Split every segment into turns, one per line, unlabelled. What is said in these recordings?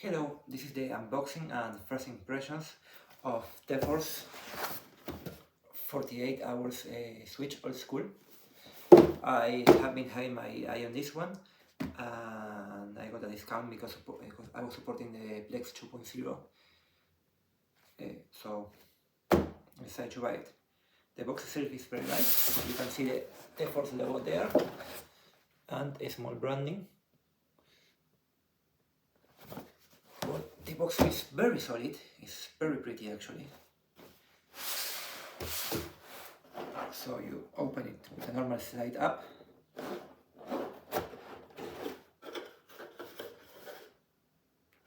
Hello, this is the unboxing and first impressions of Tefors 48 hours switch old school. I have been having my eye on this one and I got a discount because I was supporting the Plex 2.0, so I decided to buy it. The box itself is very nice. You can see the Tefors logo there and a small branding. Well, the box is very solid, it's very pretty actually. So you open it with a normal slide up.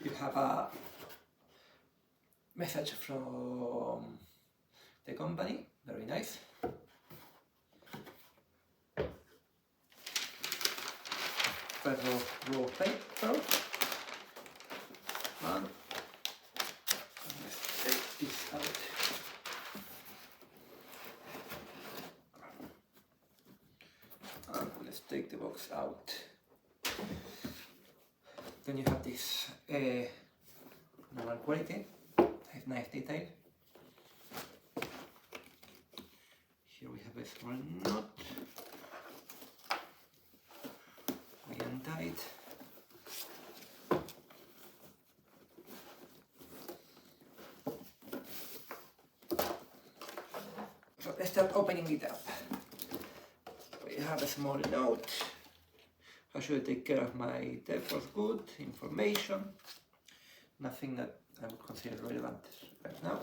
You have a message from the company, very nice. First row of paper. And let's take this out. And let's take the box out. Then you have this normal quality, has nice detail. Here we have a small knot. We untie it. So let's start opening it up. We have a small note. How should I take care of my Tefors good information? Nothing that I would consider relevant right now.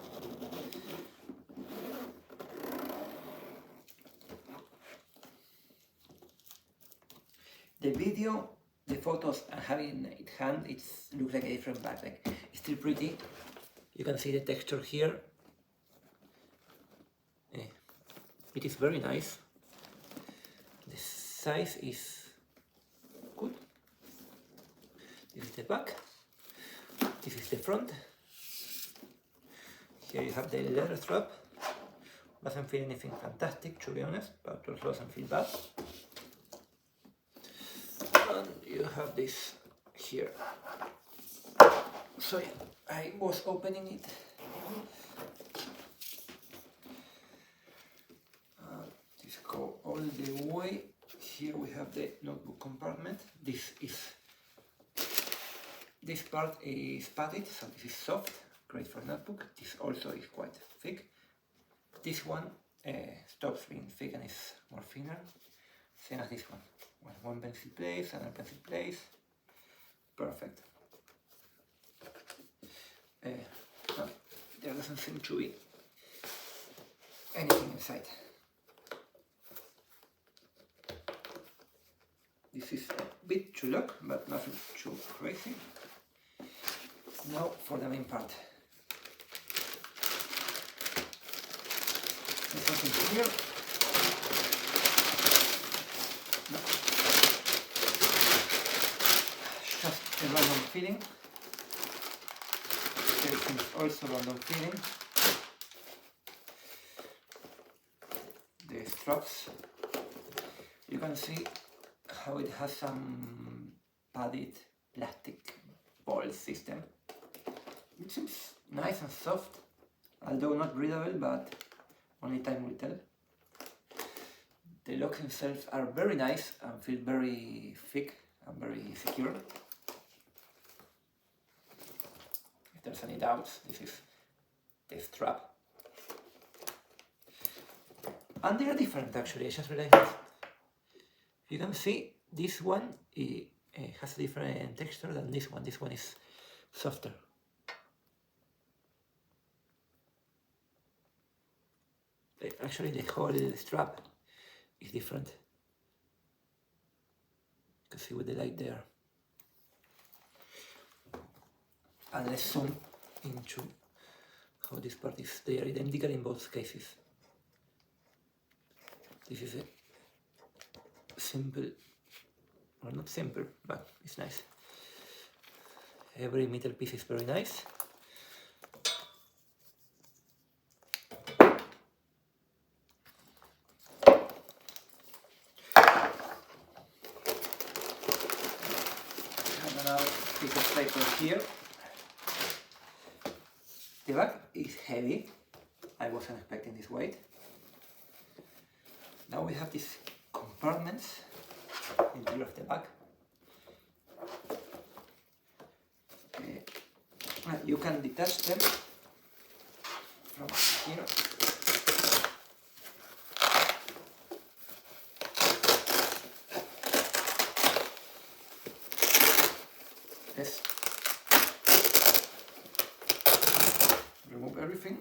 The video, the photos, and having it hand, it looks like a different backpack. It's still pretty. You can see the texture here. It is very nice. The size is good. This is the back. This is the front. Here you have the leather strap. Doesn't feel anything fantastic, to be honest, but also doesn't feel bad. And you have this here. So yeah, I was opening it. This goes all the way. Here we have the notebook compartment. This part is padded, so this is soft, great for notebook. This also is quite thick. This one stops being thick and is more thinner, same as this one. One pencil place, another pencil place, perfect. There doesn't seem to be anything inside. This is a bit too long, but nothing too crazy. Now for the main part. There's something here. No. Just a random feeling. There is also random feeling. The straps. You can see how it has some padded plastic ball system. It seems nice and soft, although not breathable, but only time will tell. The locks themselves are very nice and feel very thick and very secure. If there's any doubts, this is the strap. And they are different actually, I just realized this. You can see this one has a different texture than this one. This one is softer. Actually, the whole strap is different. You can see with the light there. And let's zoom into how this part is. They are identical in both cases. This is a simple, or not simple, but it's nice. Every middle piece is very nice. Have another piece of paper here. The bag is heavy. I wasn't expecting this weight. Now we have these compartments in the middle of the bag. You can detach them from here. Let's remove everything.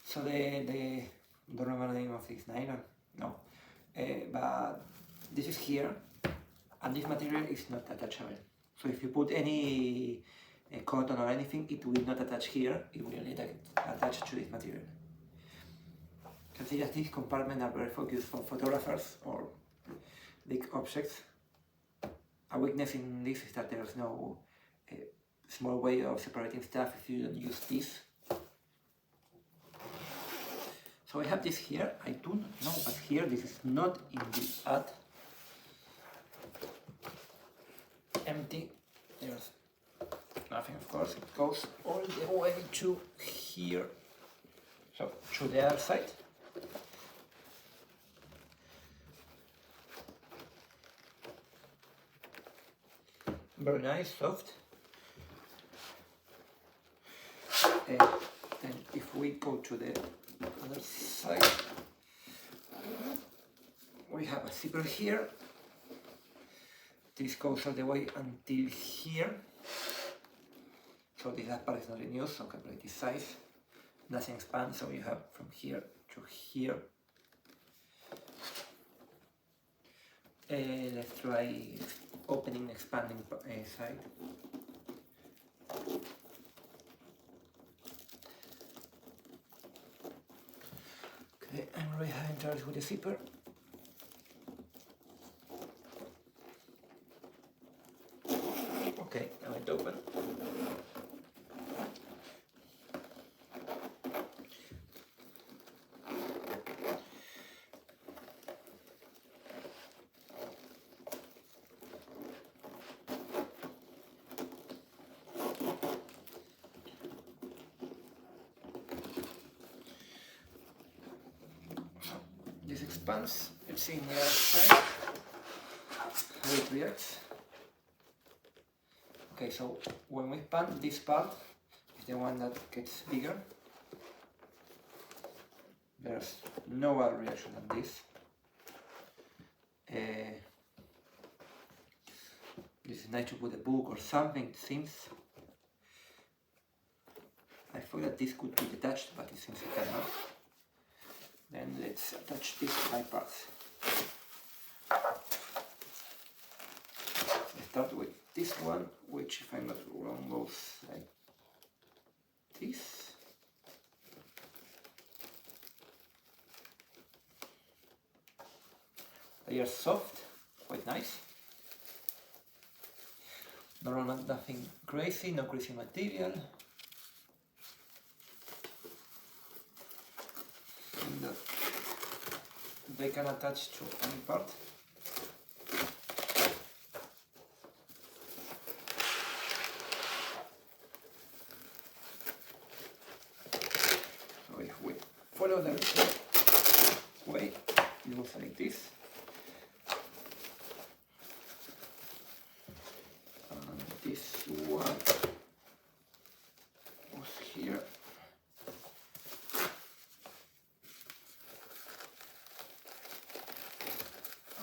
So the don't remember the name of this nylon, no, but this is here, and this material is not attachable. So if you put any cotton or anything, it will not attach here, it will only attach to this material. You can see that these compartments are very focused for photographers or big objects. A weakness in this is that there's no small way of separating stuff if you don't use this. So I have this here, I do not know, but here this is not in the ad. Empty, there's nothing, of course. It goes all the way to here, so to the other side. Very nice, soft. Then if we go to the other side, we have a zipper here. This goes all the way until here. So this part is not in use, so calculate this size. Doesn't expand, so you have from here to here. Let's try opening, expanding side. Okay, I'm already having trouble with the zipper. Okay, now it's open. This expands, let's see on the other side how it reacts. Okay, so when we expand, this part is the one that gets bigger. There's no other reaction than this. This is nice to put a book or something, it seems. I thought that this could be detached, but it seems it cannot. Then let's attach this by parts. Let's start with this one, which, if I'm not wrong, goes like this. They are soft, quite nice. Nothing crazy, no crazy material. And they can attach to any part. So if we follow the way, it looks like this. And this one was here.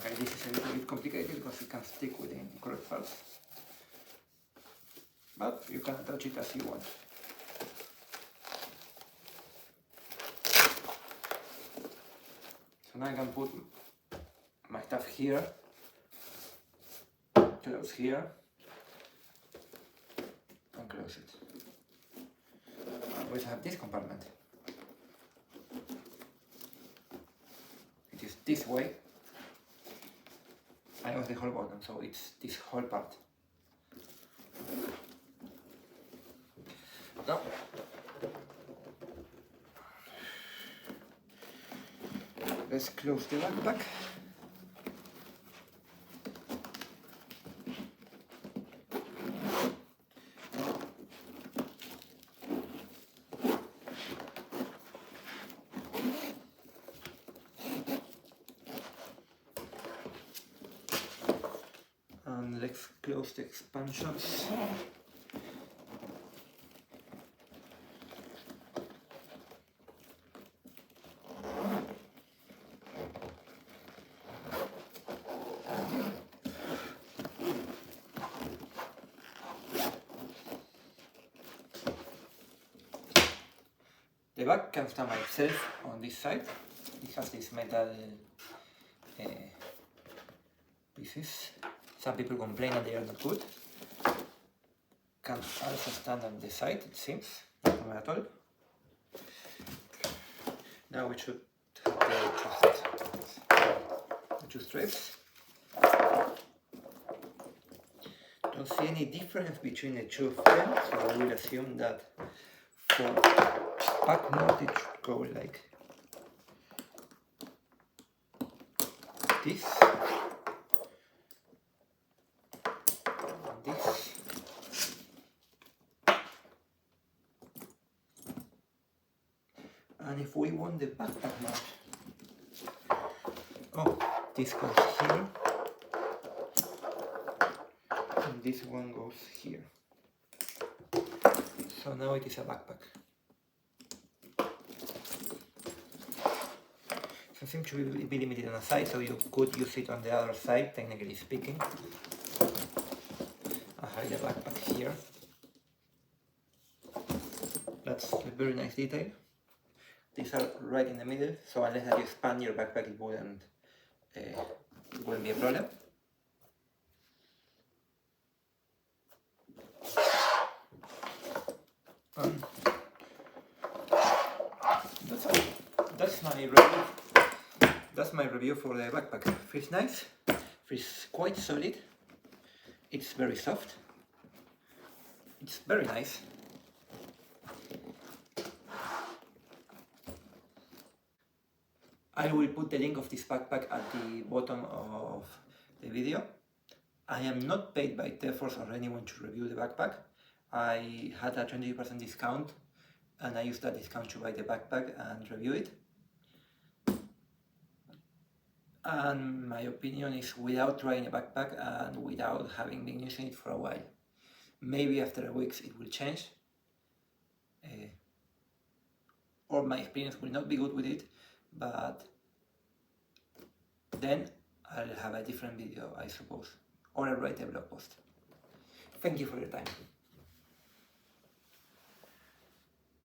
Okay, this is a little bit complicated because it can stick within correct parts, but you can attach it as you want. So now I can put my stuff here, close here, and close it. I always have this compartment. It is this way. I have the whole bottom, so it's this whole part. Now, let's close the backpack. let's close the expansions. The bag comes down by itself on this side. It has these metal pieces. Some people complain that they are not good. Can also stand on the side, it seems, not problem at all. Now we should have the two strips. Don't see any difference between the two of them, so I will assume that for back mode it should go like this. This. And if we want the backpack mode, oh, this goes here, and this one goes here. So now it is a backpack. So it seems to be limited on a side, so you could use it on the other side, technically speaking. I have the backpack here. That's a very nice detail. These are right in the middle, so unless you expand your backpack, it wouldn't be a problem. That's my review. That's my review for the backpack. Feels nice. Feels quite solid. It's very soft. It's very nice. I will put the link of this backpack at the bottom of the video. I am not paid by Tefors or anyone to review the backpack. I had a 20% discount and I used that discount to buy the backpack and review it. And my opinion is without trying a backpack and without having been using it for a while. Maybe after weeks it will change. Or my experience will not be good with it, but then I'll have a different video, I suppose, or I'll write a blog post. Thank you for your time.